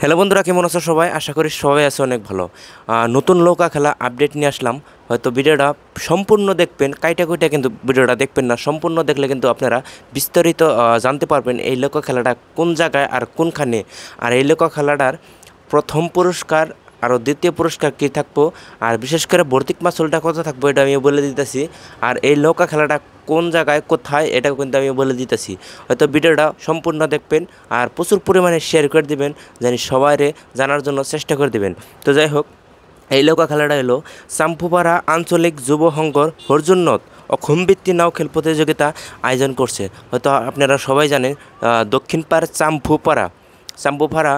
Hello বন্ধুরা, কেমন আছো সবাই? আশা করি সবাই আছে অনেক ভালো। নতুন নৌকা খেলা আপডেট নিয়ে আসলাম। হয়তো ভিডিওটা সম্পূর্ণ দেখবেন, কাইটা কুইটা কিন্তু ভিডিওটা দেখবেন না। সম্পূর্ণ দেখলে কিন্তু আপনারা বিস্তারিত জানতে পারবেন এই নৌকা খেলাটা কোন জায়গায় আর কোনখানে। আর এই নৌকা খেলাটার প্রথম পুরস্কার আর দ্বিতীয় পুরস্কার কী থাকবো, আর বিশেষ করে ভর্তিক মাসুলটা কত থাকবো এটা আমি বলে দিতেছি। আর এই নৌকা খেলাটা কোন জায়গায় কোথায় এটাও কিন্তু আমি বলে দিতেছি। হয়তো ভিডিওটা সম্পূর্ণ দেখবেন আর প্রচুর পরিমাণে শেয়ার করে দিবেন, জানি সবাইরে জানার জন্য চেষ্টা করে দিবেন। তো যাই হোক, এই নৌকা খেলাটা এলো চাম্পুপাড়া আঞ্চলিক যুব সংঘর হরজুন্নত অক্ষমবৃত্তি নাও খেল প্রতিযোগিতা আয়োজন করছে। হয়তো আপনারা সবাই জানেন দক্ষিণ পাড় চাম্পুপাড়া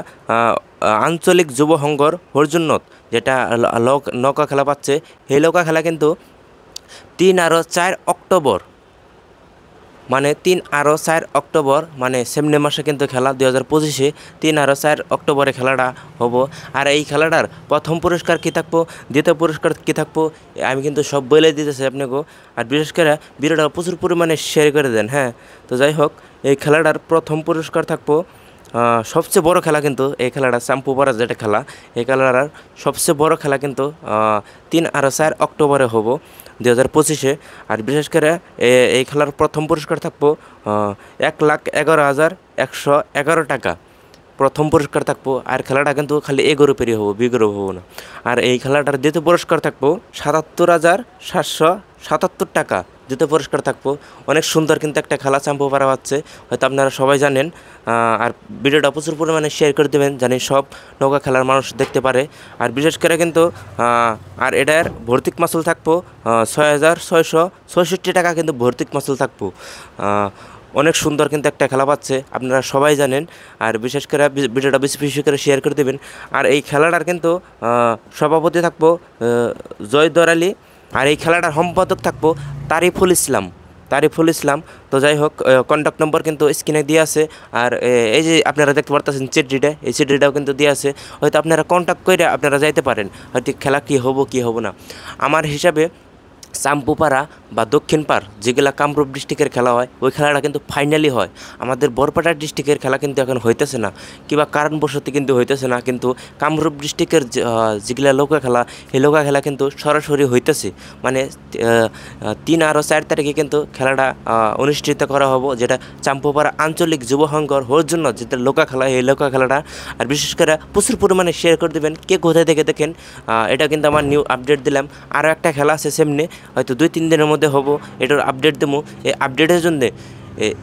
আঞ্চলিক যুব সংঘর হরজুন্নত যেটা নৌকা খেলা পাচ্ছে। এই নৌকা খেলা কিন্তু 3 আর 4 অক্টোবর, মানে 3 আর 4 অক্টোবর মানে সেপ্টেম্বর মাসে কিন্তু খেলা 2025-এ 3 আর 4 অক্টোবরে খেলাটা হবো। আর এই খেলাটার প্রথম পুরস্কার কী থাকবো, দ্বিতীয় পুরস্কার কী থাকবো আমি কিন্তু সব বলে দিতেছি আপনাকে। আর বিশেষ করে ভিডিওটা প্রচুর পরিমাণে শেয়ার করে দেন, হ্যাঁ। তো যাই হোক, এই খেলাটার প্রথম পুরস্কার থাকবো সবচেয়ে বড় খেলা কিন্তু এই খেলাটা চাম্পুপাড়া যেটা খেলা, এই খেলাটার সবচেয়ে বড় খেলা কিন্তু 3 আর 4 অক্টোবরে হবো 2025-এ। আর বিশেষ করে এই খেলার প্রথম পুরস্কার থাকবো 1,11,111 টাকা প্রথম পুরস্কার থাকবো। আর খেলাটা কিন্তু খালি এ গ্রুপেরই হবো, বি গ্রুপ হবো না। আর এই খেলাটার দ্বিতীয় পুরস্কার থাকবো 77,777 টাকা দ্বিতীয় পুরস্কার থাকবো। অনেক সুন্দর কিন্তু একটা খেলা চাম্পুপাড়া পাচ্ছে, হয়তো আপনারা সবাই জানেন। আর ভিডিওটা প্রচুর পরিমাণে শেয়ার করে দেবেন, জানি সব নৌকা খেলার মানুষ দেখতে পারে। আর বিশেষ করে কিন্তু আর এটার ভর্তিক মাসুল থাকবো 6,666 টাকা কিন্তু ভর্তিক মাসুল থাকবো। অনেক সুন্দর কিন্তু একটা খেলা পাচ্ছে, আপনারা সবাই জানেন। আর বিশেষ করে ভিডিওটা বেশি বেশি করে শেয়ার করে দেবেন। আর এই খেলাটার কিন্তু সভাপতি থাকবো জয়দর আলী। আর এই খেলাটার সম্পাদক থাকবো তারিফুল ইসলাম। তো যাই হোক, কন্ট্যাক্ট নম্বর কিন্তু স্ক্রিনে দিয়ে আছে। আর এই যে আপনারা দেখতে পারতেছেন চিঠিটা, এই চিঠিটাও কিন্তু দিয়ে আছে। হয়তো আপনারা কন্ট্যাক্ট করে আপনারা যাইতে পারেন, হয়তো খেলা কী হবো না। আমার হিসাবে চাম্পুপাড়া বা দক্ষিণ পাড় যেগুলা কামরূপ ডিস্ট্রিক্টের খেলা হয়, ওই খেলাটা কিন্তু ফাইনালি হয়। আমাদের বরপেটা ডিস্ট্রিক্টের খেলা কিন্তু এখন হইতেছে না, কিংবা কারণবশত কিন্তু হইতেছে না। কিন্তু কামরূপ ডিস্ট্রিক্টের যেগুলা নৌকা খেলা, এই নৌকা খেলা কিন্তু সরাসরি হইতেছে। মানে 3 আর 4 তারিখে কিন্তু খেলাটা অনুষ্ঠিত করা হবো, যেটা চাম্পুপাড়া আঞ্চলিক যুব সংঘর হওয়ার জন্য যেটা নৌকা খেলা, এই নৌকা খেলাটা। আর বিশেষ করে প্রচুর পরিমাণে শেয়ার করে দেবেন, কে কোথায় থেকে দেখেন। এটা কিন্তু আমার নিউ আপডেট দিলাম। আরও একটা খেলা আছে সামনে, হয়তো 2-3 দিনের মধ্যে হবো, এটার আপডেট দেবো। এই আপডেটের জন্যে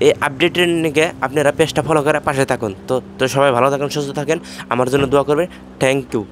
এই আপডেটের নিকে আপনারা পেজটা ফলো করে পাশে থাকুন। তো সবাই ভালো থাকেন, সুস্থ থাকেন, আমার জন্য দোয়া করবেন। Thank you.